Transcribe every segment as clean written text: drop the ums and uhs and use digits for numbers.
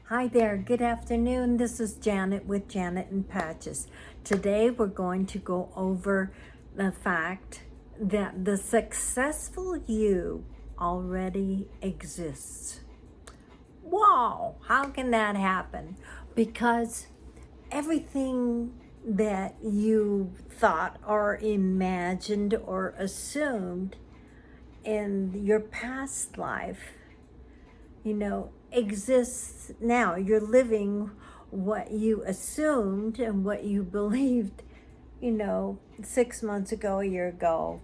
Hi there, good afternoon. This is Janet with Janet and Patches. Today we're going to go over the fact that the successful you already exists. Wow, how can that happen? Because everything that you thought or imagined or assumed in your past life exists now. You're living what you assumed and what you believed, 6 months ago, a year ago,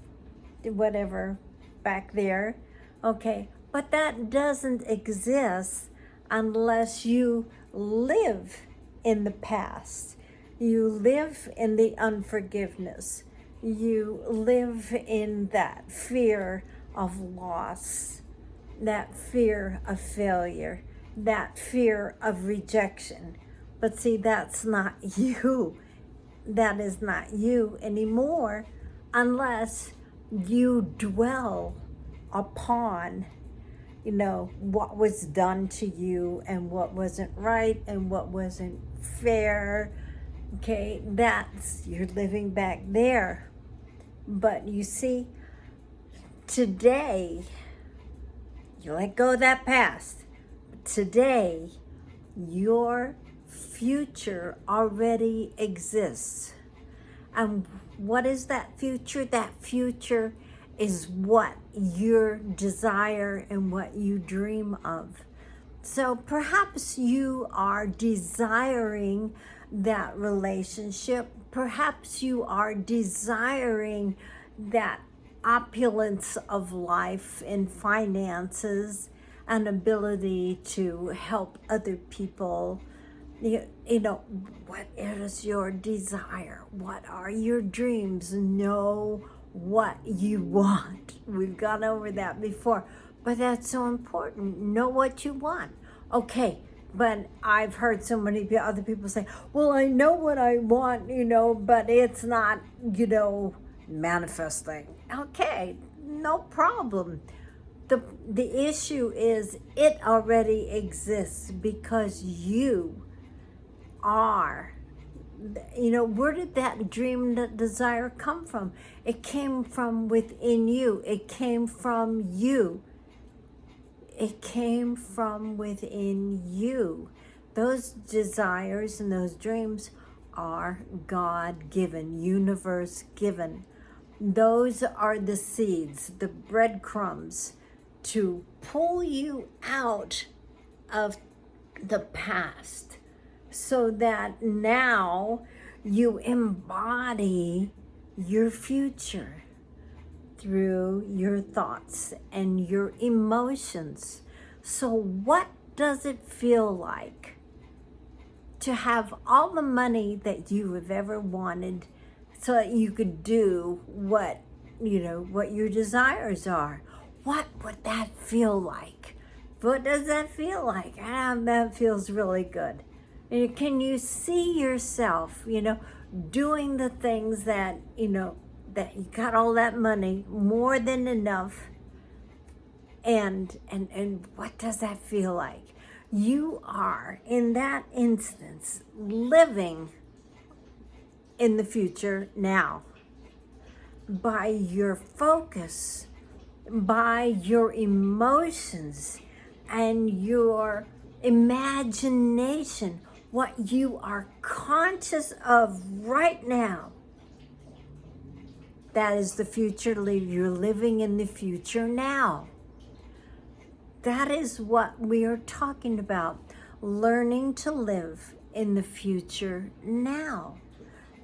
whatever, back there. Okay, but that doesn't exist unless you live in the past. You live in the unforgiveness. You live in that fear of loss, that fear of failure, that fear of rejection. But see, that's not you. That is not you anymore unless you dwell upon, what was done to you and what wasn't right and what wasn't fair. Okay, you're living back there. But you see, today, you let go of that past. Today, your future already exists. And what is that future? That future is what you desire and what you dream of. So perhaps you are desiring that relationship. Perhaps you are desiring that opulence of life and finances and ability to help other people. What is your desire? What are your dreams? Know what you want. We've gone over that before, but that's so important. Know what you want. Okay, but I've heard so many other people say, well, I know what I want, but it's not, manifesting. Okay, no problem. The issue is it already exists because you are. Where did that dream, that desire come from? It came from within you. It came from you. It came from within you. Those desires and those dreams are God-given, universe-given. Those are the seeds, the breadcrumbs to pull you out of the past so that now you embody your future through your thoughts and your emotions. So what does it feel like to have all the money that you have ever wanted so that you could do what your desires are? What would that feel like? What does that feel like? That feels really good. And can you see yourself, doing the things that, that you got all that money, more than enough, and what does that feel like? You are, in that instance, living in the future now by your focus, by your emotions and your imagination, what you are conscious of right now. That is the future. You're living in the future now. That is what we are talking about. Learning to live in the future now.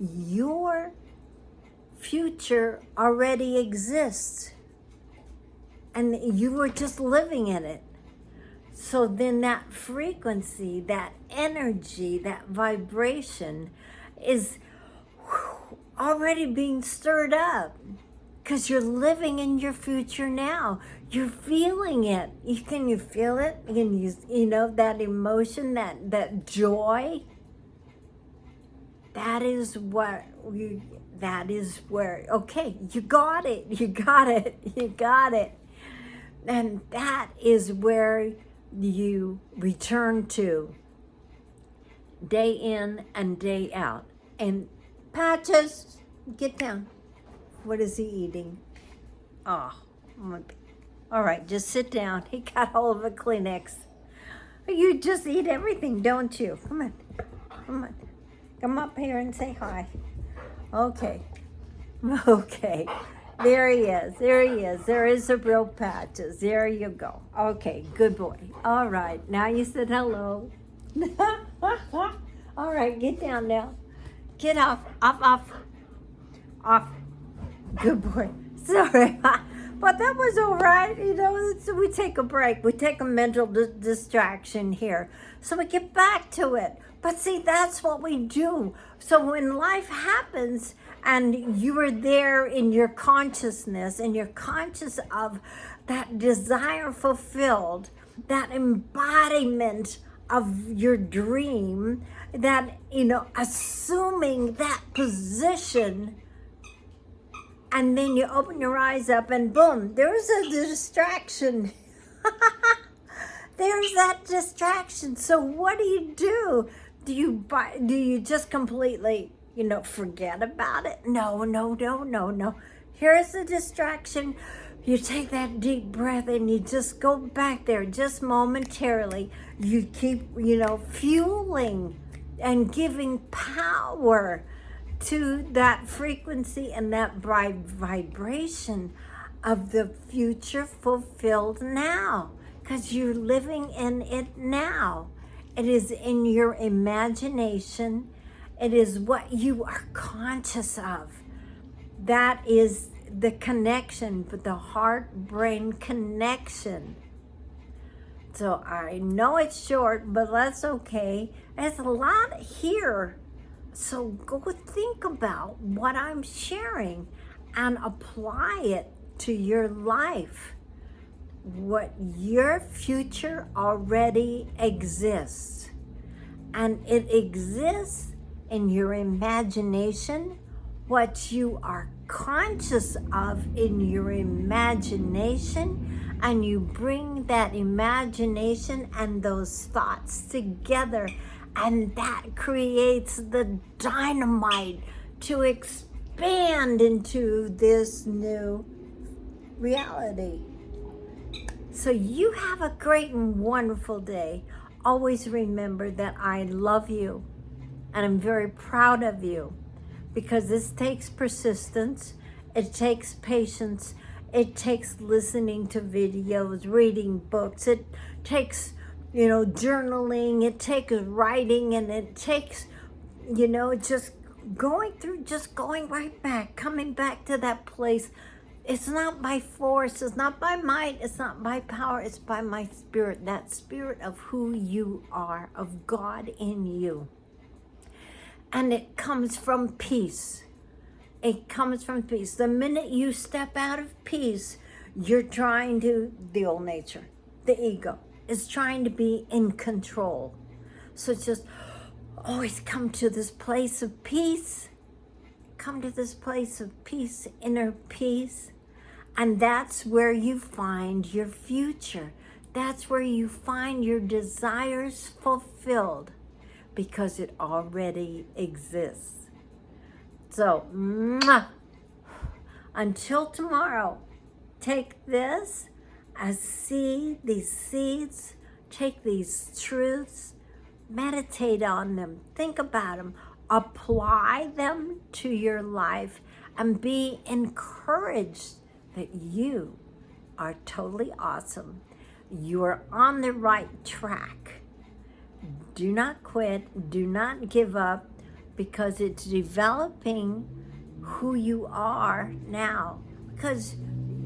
Your future already exists. And you are just living in it. So then that frequency, that energy, that vibration is already being stirred up because you're living in your future now. You're feeling it. Can you feel it? Can you, that emotion, that joy? That is where, okay, you got it. And that is where you return to day in and day out. And Patches, get down. What is he eating? Oh, all right, just sit down. He got hold of a Kleenex. You just eat everything, don't you? Come on, come on. Come up here and say hi. Okay, okay. There he is, there he is. There is a real Patches. There you go. Okay, good boy. All right, now you said hello. All right, get down now. Get off, off. Good boy. Sorry, but that was all right. You know, so we take a break. We take a mental distraction here, so we get back to it. But see, that's what we do. So when life happens and you are there in your consciousness and you're conscious of that desire fulfilled, that embodiment of your dream, that, you know, assuming that position, and then you open your eyes up and boom, there's a distraction. There's that distraction. So what do? Do you just completely, you know, forget about it? No. Here's the distraction. You take that deep breath and you just go back there just momentarily. You keep, you know, fueling and giving power to that frequency and that vibration of the future fulfilled now, because you're living in it now. It is in your imagination. It is what you are conscious of. That is the connection, but the heart-brain connection. So I know it's short, but that's okay. There's a lot here. So go think about what I'm sharing and apply it to your life. What your future already exists. And it exists in your imagination, what you are conscious of in your imagination, and you bring that imagination and those thoughts together, and that creates the dynamite to expand into this new reality. So you have a great and wonderful day. Always remember that I love you and I'm very proud of you, because this takes persistence, it takes patience, it takes listening to videos, reading books, it takes, you know, journaling, it takes writing, and it takes, you know, just going right back, coming back to that place. It's not by force, it's not by might, it's not by power, it's by my spirit, that spirit of who you are, of God in you. And it comes from peace. It comes from peace. The minute you step out of peace, you're trying to, the old nature, the ego, is trying to be in control. So just always come to this place of peace. Come to this place of peace, inner peace. And that's where you find your future. That's where you find your desires fulfilled, because it already exists. So, until tomorrow, take this as seed, these seeds, take these truths, meditate on them, think about them, apply them to your life, and be encouraged that you are totally awesome. You are on the right track. Do not quit, do not give up, because it's developing who you are now. Because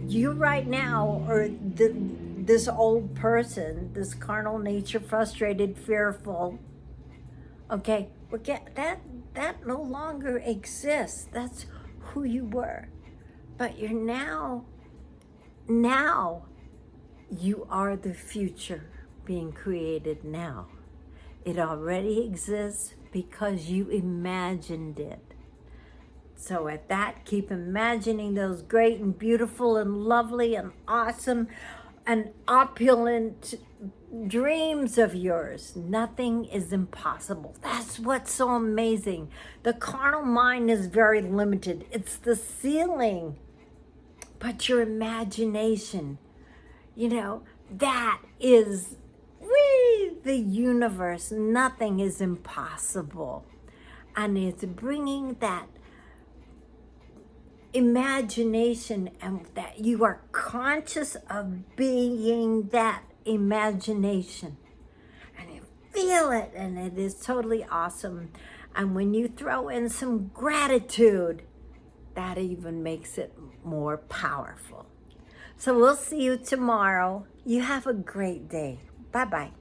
you right now are this old person, this carnal nature, frustrated, fearful. Okay, that no longer exists. That's who you were. But you're now you are the future being created now. It already exists because you imagined it. So at that, keep imagining those great and beautiful and lovely and awesome and opulent dreams of yours. Nothing is impossible. That's what's so amazing. The carnal mind is very limited. It's the ceiling. But your imagination, that is the universe. Nothing is impossible. And it's bringing that imagination, and that you are conscious of being that imagination, and you feel it, and it is totally awesome. And when you throw in some gratitude, that even makes it more powerful. So we'll see you tomorrow. You have a great day. Bye-bye.